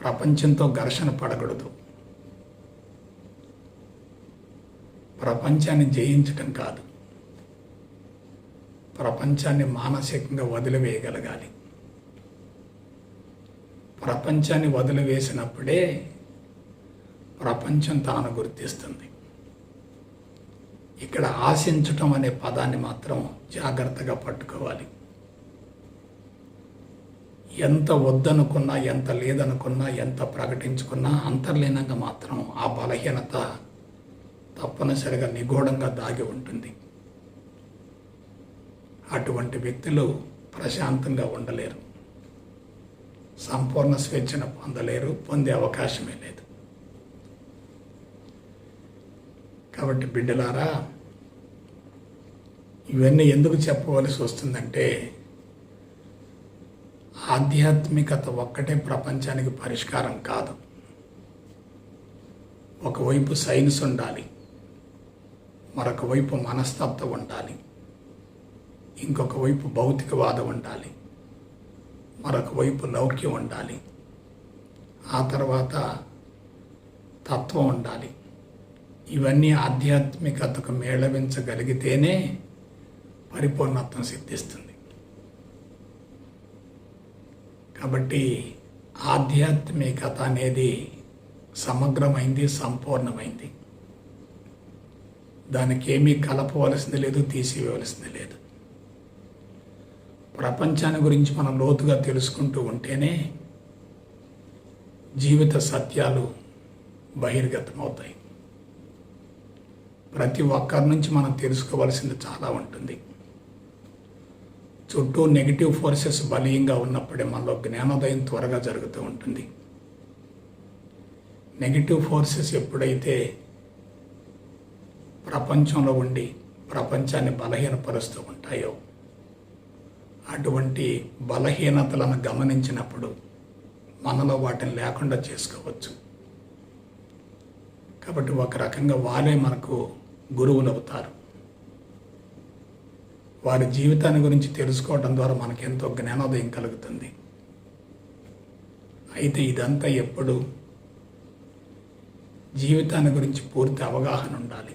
ప్రపంచంతో ఘర్షణ పడకూడదు. ప్రపంచాన్ని జయించటం కాదు, ప్రపంచాన్ని మానసికంగా వదిలివేయగలగాలి. ప్రపంచాన్ని వదిలివేసినప్పుడే ప్రపంచం తనను గుర్తిస్తుంది. ఇక్కడ ఆశించటం అనే పదాన్ని మాత్రం జాగ్రత్తగా పట్టుకోవాలి. ఎంత వద్దనుకున్నా, ఎంత లేదనుకున్నా, ఎంత ప్రకటించుకున్నా అంతర్లీనంగా మాత్రం ఆ బలహీనత తప్పనిసరిగా నిగూఢంగా దాగి ఉంటుంది. అటువంటి వ్యక్తులు ప్రశాంతంగా ఉండలేరు, సంపూర్ణ స్వేచ్ఛను పొందలేరు, పొందే అవకాశమే లేదు. కాబట్టి బిడ్డలారా, ఇవన్నీ ఎందుకు చెప్పవలసి వస్తుందంటే ఆధ్యాత్మికత ఒక్కటే ప్రపంచానికి పరిష్కారం కాదు. ఒకవైపు సైన్స్ ఉండాలి, మరొక వైపు మనస్తత్వం ఉండాలి, ఇంకొక వైపు భౌతికవాదం ఉండాలి, మరొక వైపు లౌక్యం ఉండాలి, ఆ తర్వాత తత్వం ఉండాలి. ఇవన్నీ ఆధ్యాత్మికతకు మేళవించగలిగితేనే పరిపూర్ణత్వం సిద్ధిస్తుంది. కాబట్టి ఆధ్యాత్మికత అనేది సమగ్రమైంది, సంపూర్ణమైంది. దానికి ఏమీ కలపవలసింది లేదు, తీసివేయవలసింది లేదు. ప్రపంచాన్ని గురించి మనం లోతుగా తెలుసుకుంటూ ఉంటేనే జీవిత సత్యాలు బహిర్గతమవుతాయి. ప్రతి ఒక్కరి నుంచి మనం తెలుసుకోవాల్సింది చాలా ఉంటుంది. చుట్టూ నెగిటివ్ ఫోర్సెస్ బలీయంగా ఉన్నప్పుడే మనలో జ్ఞానోదయం త్వరగా జరుగుతూ ఉంటుంది. నెగిటివ్ ఫోర్సెస్ ఎప్పుడైతే ప్రపంచంలో ఉండి ప్రపంచాన్ని బలహీనపరుస్తూ ఉంటాయో, అటువంటి బలహీనతలను గమనించినప్పుడు మనలో వాటిని లేకుండా చేసుకోవచ్చు. కాబట్టి ఒక రకంగా వాళ్ళే మనకు గురువులు అవుతారు. వారి జీవితాన్ని గురించి తెలుసుకోవడం ద్వారా మనకు ఎంతో జ్ఞానోదయం కలుగుతుంది. అయితే ఇదంతా ఎప్పుడు జీవితాన్ని గురించి పూర్తి అవగాహన ఉండాలి,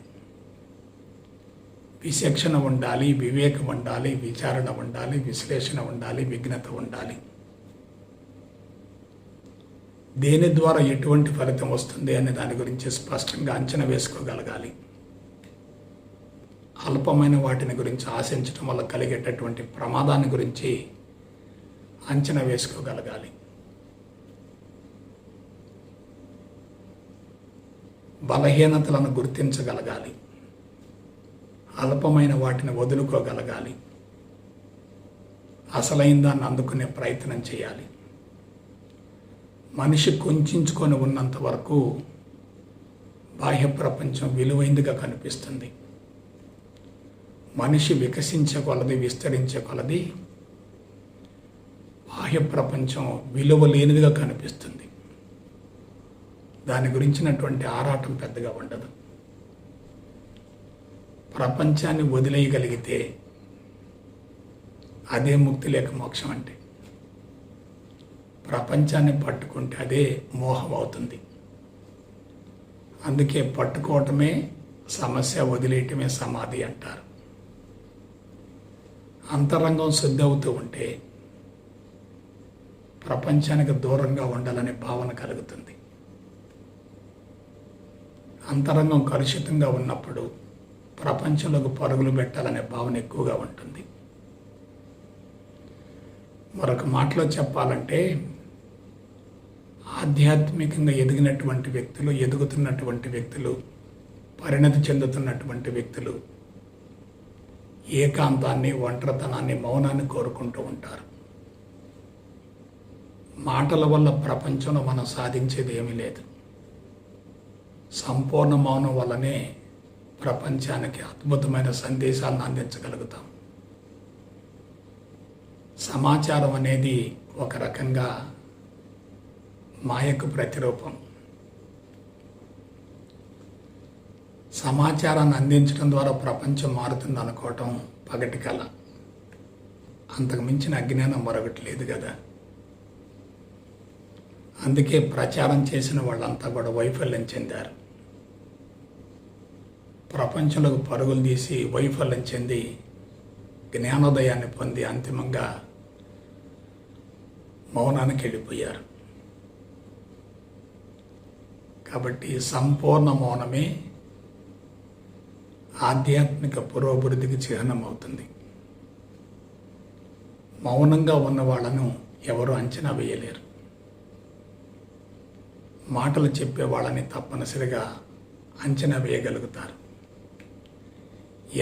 విచక్షణ ఉండాలి, వివేకం ఉండాలి, విచారణ ఉండాలి, విశ్లేషణ ఉండాలి, విఘ్నత ఉండాలి. దేని ద్వారా ఎటువంటి ఫలితం వస్తుంది అనే దాని గురించి స్పష్టంగా అంచనా వేసుకోగలగాలి. అల్పమైన వాటిని గురించి ఆశించడం వల్ల కలిగేటటువంటి ప్రమాదాన్ని గురించి అంచనా వేసుకోగలగాలి. బలహీనతలను గుర్తించగలగాలి, అల్పమైన వాటిని వదులుకోగలగాలి, అసలైన దాన్ని అందుకునే ప్రయత్నం చేయాలి. మనిషి కుంచుకొని ఉన్నంత వరకు బాహ్య ప్రపంచం విలువైందిగా కనిపిస్తుంది. మనిషి వికసించే కొలది, విస్తరించే కొలది బాహ్య ప్రపంచం విలువ లేనిదిగా కనిపిస్తుంది. దాని గురించినటువంటి ఆరాటం పెద్దగా ఉండదు. ప్రపంచాన్ని వదిలేయగలిగితే అదే ముక్తి లేక మోక్షం అంటే. ప్రపంచాన్ని పట్టుకుంటే అదే మోహం అవుతుంది. అందుకే పట్టుకోవటమే సమస్య, వదిలేయటమే సమాధి అంటారు. అంతరంగం శుద్ధి అవుతూ ఉంటే ప్రపంచానికి దూరంగా ఉండాలనే భావన కలుగుతుంది. అంతరంగం కలుషితంగా ఉన్నప్పుడు ప్రపంచంలోకి పరుగులు పెట్టాలనే భావన ఎక్కువగా ఉంటుంది. మరొక మాటలో చెప్పాలంటే ఆధ్యాత్మికంగా ఎదిగినటువంటి వ్యక్తులు, ఎదుగుతున్నటువంటి వ్యక్తులు, పరిణతి చెందుతున్నటువంటి వ్యక్తులు ఏకాంతాన్ని, ఒంటరితనాన్ని, మౌనాన్ని కోరుకుంటూ ఉంటారు. మాటల వల్ల ప్రపంచంలో మనం సాధించేది ఏమీ లేదు. సంపూర్ణ మౌనం వల్లనే ప్రపంచానికి అద్భుతమైన సందేశాలను అందించగలుగుతాం. సమాచారం అనేది ఒక రకంగా మాయకు ప్రతిరూపం. సమాచారాన్ని అందించడం ద్వారా ప్రపంచం మారుతుంది అనుకోవటం పగటి కల. అంతకు మించిన అజ్ఞానం మరొకటి లేదు కదా. అందుకే ప్రచారం చేసిన వాళ్ళంతా కూడా వైఫల్యం చెందారు. ప్రపంచంలోకి పరుగులు తీసి వైఫల్యం చెంది జ్ఞానోదయాన్ని పొంది అంతిమంగా మౌనానికి వెళ్ళిపోయారు. కాబట్టి సంపూర్ణ మౌనమే ఆధ్యాత్మిక పురోభివృద్ధికి చిహ్నం అవుతుంది. మౌనంగా ఉన్న వాళ్ళను ఎవరు అంచనా వేయలేరు. మాటలు చెప్పే వాళ్ళని తప్పనిసరిగా అంచనా వేయగలుగుతారు.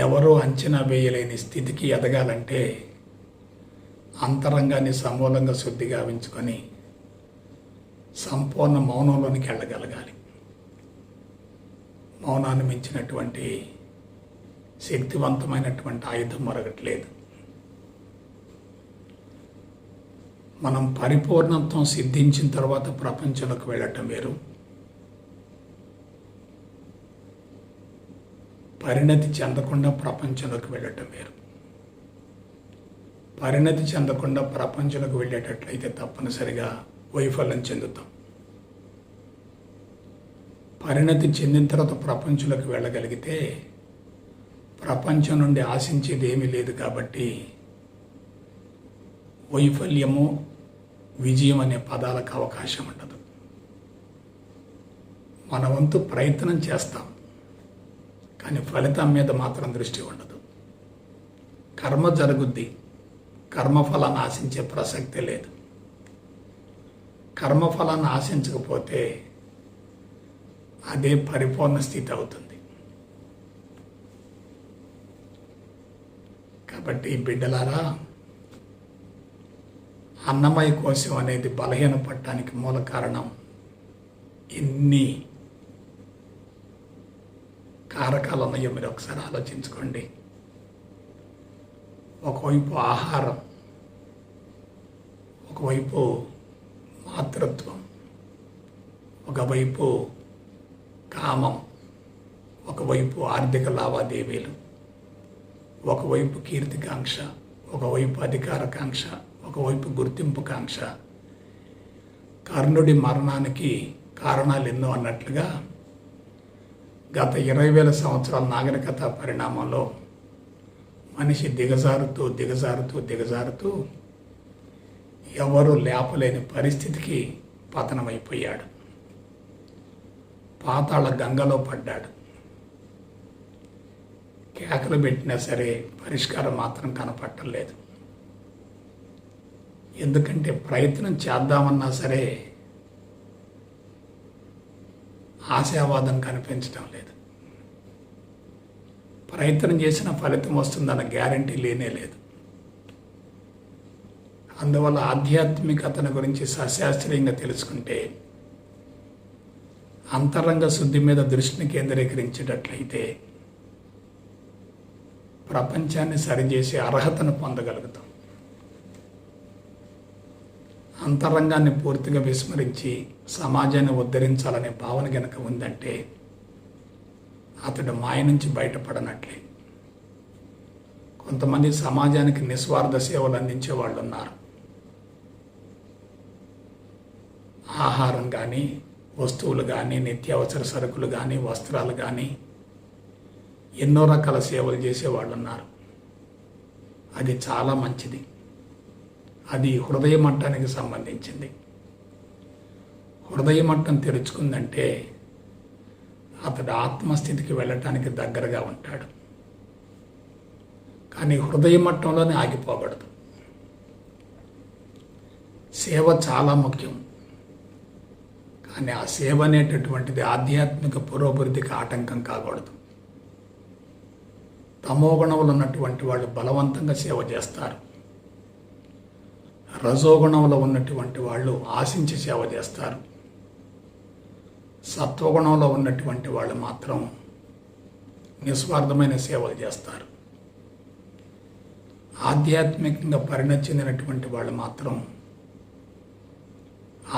ఎవరూ అంచనా వేయలేని స్థితికి ఎదగాలంటే అంతరంగాన్ని సమూలంగా శుద్ధి గావించుకొని సంపూర్ణ మౌనంలోనికి వెళ్ళగలగాలి. మౌనాన్ని మించినటువంటి శక్తివంతమైనటువంటి ఆయుధం మరొకట్లేదు. మనం పరిపూర్ణత్వం సిద్ధించిన తర్వాత ప్రపంచంలోకి వెళ్ళటం వేరు, పరిణతి చెందకుండా ప్రపంచంలోకి వెళ్ళటం వేరు. పరిణతి చెందకుండా ప్రపంచంలోకి వెళ్ళేటట్లయితే తప్పనిసరిగా వైఫల్యం చెందుతాం. పరిణతి చెందిన తర్వాత ప్రపంచంలోకి వెళ్ళగలిగితే ప్రపంచం నుండి ఆశించేది ఏమీ లేదు. కాబట్టి వైఫల్యము విజయం అనే పదాలకు అవకాశం ఉండదు. మన వంతు ప్రయత్నం చేస్తాం, కానీ ఫలితం మీద మాత్రం దృష్టి ఉండదు. కర్మ జరుగుద్ది, కర్మఫలాన్ని ఆశించే ప్రసక్తే లేదు. కర్మఫలాన్ని ఆశించకపోతే అదే పరిపూర్ణ స్థితి అవుతుంది. కాబట్టి బిడ్డలారా, అన్నమయ కోశం అనేది బలహీనపడటానికి మూల కారణం ఎన్ని కారకాలు ఉన్నాయో మీరు ఒకసారి ఆలోచించుకోండి. ఒకవైపు ఆహారం, ఒకవైపు మాతృత్వం, ఒకవైపు కామం, ఒకవైపు ఆర్థిక లావాదేవీలు, ఒకవైపు కీర్తికాంక్ష, ఒకవైపు అధికారకాంక్ష, ఒకవైపు గుర్తింపు కాంక్ష. కర్ణుడి మరణానికి కారణాలు ఎన్నో అన్నట్లుగా గత 20,000 సంవత్సరాల నాగరికత పరిణామంలో మనిషి దిగజారుతూ దిగజారుతూ దిగజారుతూ ఎవరు లేపలేని పరిస్థితికి పతనమైపోయాడు. పాతాళ గంగలో పడ్డాడు. కేకలు పెట్టినా సరే పరిష్కారం మాత్రం కనపట్టలేదు. ఎందుకంటే ప్రయత్నం చేద్దామన్నా సరే ఆశావాదం కనిపించడం లేదు. ప్రయత్నం చేసిన ఫలితం వస్తుందన్న గ్యారంటీ లేనే లేదు. అందువల్ల ఆధ్యాత్మికతను గురించి సశాస్త్రీయంగా తెలుసుకుంటే, అంతరంగ శుద్ధి మీద దృష్టిని కేంద్రీకరించేటట్లయితే ప్రపంచాన్ని సరిచేసే అర్హతను పొందగలుగుతాం. అంతరంగాన్ని పూర్తిగా విస్మరించి సమాజాన్ని ఉద్ధరించాలనే భావన గనక ఉందంటే అతడు మాయ నుంచి బయటపడనట్లే. కొంతమంది సమాజానికి నిస్వార్థ సేవలు అందించే వాళ్ళు ఉన్నారు. ఆహారం కానీ, వస్తువులు కానీ, నిత్యావసర సరుకులు కానీ, వస్త్రాలు కానీ, ఎన్నో రకాల సేవలు చేసేవాళ్ళు ఉన్నారు. అది చాలా మంచిది. అది హృదయ మట్టానికి సంబంధించింది. హృదయ మట్టం తెరుచుకుందంటే అతడు ఆత్మస్థితికి వెళ్ళటానికి దగ్గరగా ఉంటాడు. కానీ హృదయ మట్టంలోనే ఆగిపోకూడదు. సేవ చాలా ముఖ్యం. కానీ ఆ సేవ అనేటటువంటిది ఆధ్యాత్మిక పురోభివృద్ధికి ఆటంకం కాకూడదు. తమోగుణంలో ఉన్నటువంటి వాళ్ళు బలవంతంగా సేవ చేస్తారు. రజోగుణంలో ఉన్నటువంటి వాళ్ళు ఆశించి సేవ చేస్తారు. సత్వగుణంలో ఉన్నటువంటి వాళ్ళు మాత్రం నిస్వార్థమైన సేవలు చేస్తారు. ఆధ్యాత్మికంగా పరిణతి చెందినటువంటి వాళ్ళు మాత్రం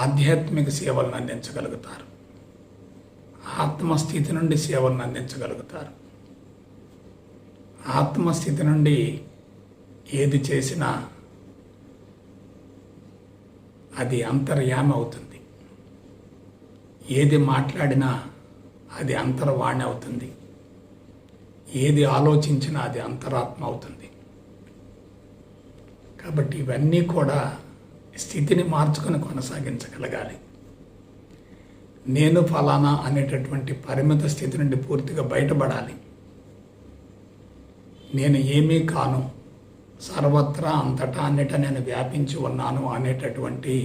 ఆధ్యాత్మిక సేవలను అందించగలుగుతారు. ఆత్మస్థితి నుండి సేవలను అందించగలుగుతారు. ఆత్మస్థితి నుండి ఏది చేసినా అది అంతర్యామి అవుతుంది. ఏది మాట్లాడినా అది అంతర్వాణి అవుతుంది. ఏది ఆలోచించినా అది అంతరాత్మ అవుతుంది. కాబట్టి ఇవన్నీ కూడా స్థితిని మార్చుకొని కొనసాగించగలగాలి. నేను ఫలానా అనేటటువంటి పరిమిత స్థితి నుండి పూర్తిగా బయటపడాలి. నేను ఏమీ కాను, సర్వత్రా అంతటా అన్నిట నేను వ్యాపించి ఉన్నాను అనేటటువంటి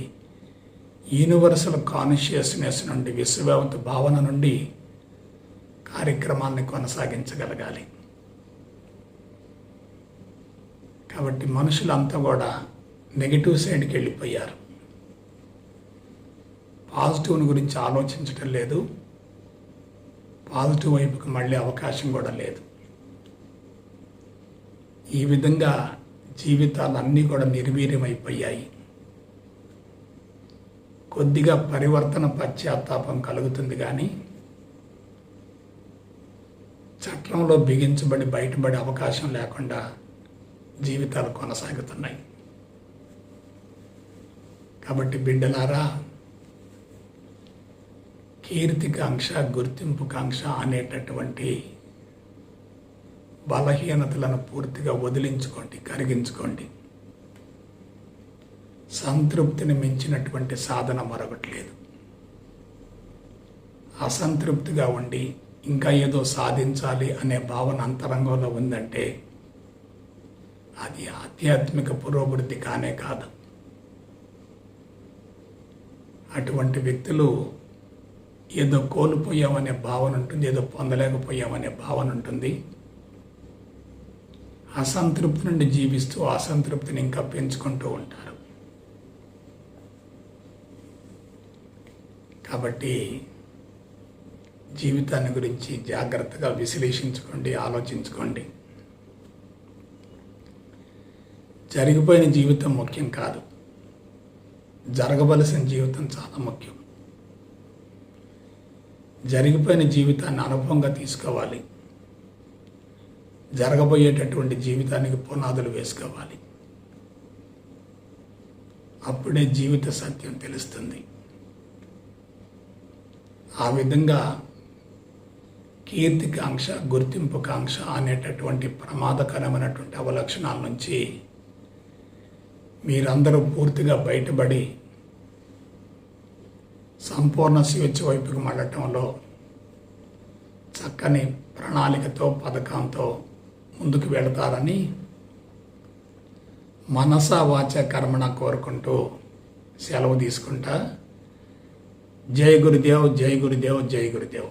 యూనివర్సల్ కాన్షియస్నెస్ నుండి, విశ్వవ్యాప్త భావన నుండి కార్యక్రమాన్ని కొనసాగించగలగాలి. కాబట్టి మనుషులంతా కూడా నెగిటివ్ సైడ్కి వెళ్ళిపోయారు. పాజిటివ్ని గురించి ఆలోచించటం లేదు. పాజిటివ్ వైపుకి మళ్ళీ అవకాశం కూడా లేదు. ఈ విధంగా జీవితాలన్నీ కూడా నిర్వీర్యమైపోయాయి. కొద్దిగా పరివర్తన, పశ్చాత్తాపం కలుగుతుంది, కానీ చట్రంలో బిగించబడి బయటపడే అవకాశం లేకుండా జీవితాలు కొనసాగుతున్నాయి. కాబట్టి బిడ్డలారా, కీర్తికాంక్ష, గుర్తింపుకాంక్ష అనేటటువంటి బలహీనతలను పూర్తిగా వదిలించుకోండి, కరిగించుకోండి. సంతృప్తిని మించినటువంటి సాధన మరొకటి లేదు. అసంతృప్తిగా ఉండి ఇంకా ఏదో సాధించాలి అనే భావన అంతరంగంలో ఉందంటే అది ఆధ్యాత్మిక పురోభివృద్ధి కానే కాదు. అటువంటి వ్యక్తులు ఏదో కోల్పోయామనే భావన ఉంటుంది, ఏదో పొందలేకపోయామనే భావన ఉంటుంది. అసంతృప్తి నుండి జీవిస్తూ అసంతృప్తిని ఇంకా పెంచుకుంటూ ఉంటారు. కాబట్టి జీవితాన్ని గురించి జాగ్రత్తగా విశ్లేషించుకోండి, ఆలోచించుకోండి. జరిగిపోయిన జీవితం ముఖ్యం కాదు, జరగవలసిన జీవితం చాలా ముఖ్యం. జరిగిపోయిన జీవితాన్ని అనుభవంగా తీసుకోవాలి. జరగబోయేటటువంటి జీవితానికి పునాదులు వేసుకోవాలి. అప్పుడే జీవిత సత్యం తెలుస్తుంది. ఆ విధంగా కీర్తికాంక్ష, గుర్తింపుకాంక్ష అనేటటువంటి ప్రమాదకరమైనటువంటి అవలక్షణాల నుంచి మీరందరూ పూర్తిగా బయటపడి సంపూర్ణ స్వేచ్ఛ వైపుకి మళ్ళటంలో చక్కని ప్రణాళికతో, పథకంతో ముందుకు వెళతారని మనస వాచ కర్మణ కోరుకుంటూ సెలవు తీసుకుంటా. జై గురుదేవ్, జై గురుదేవ్, జై గురుదేవ్.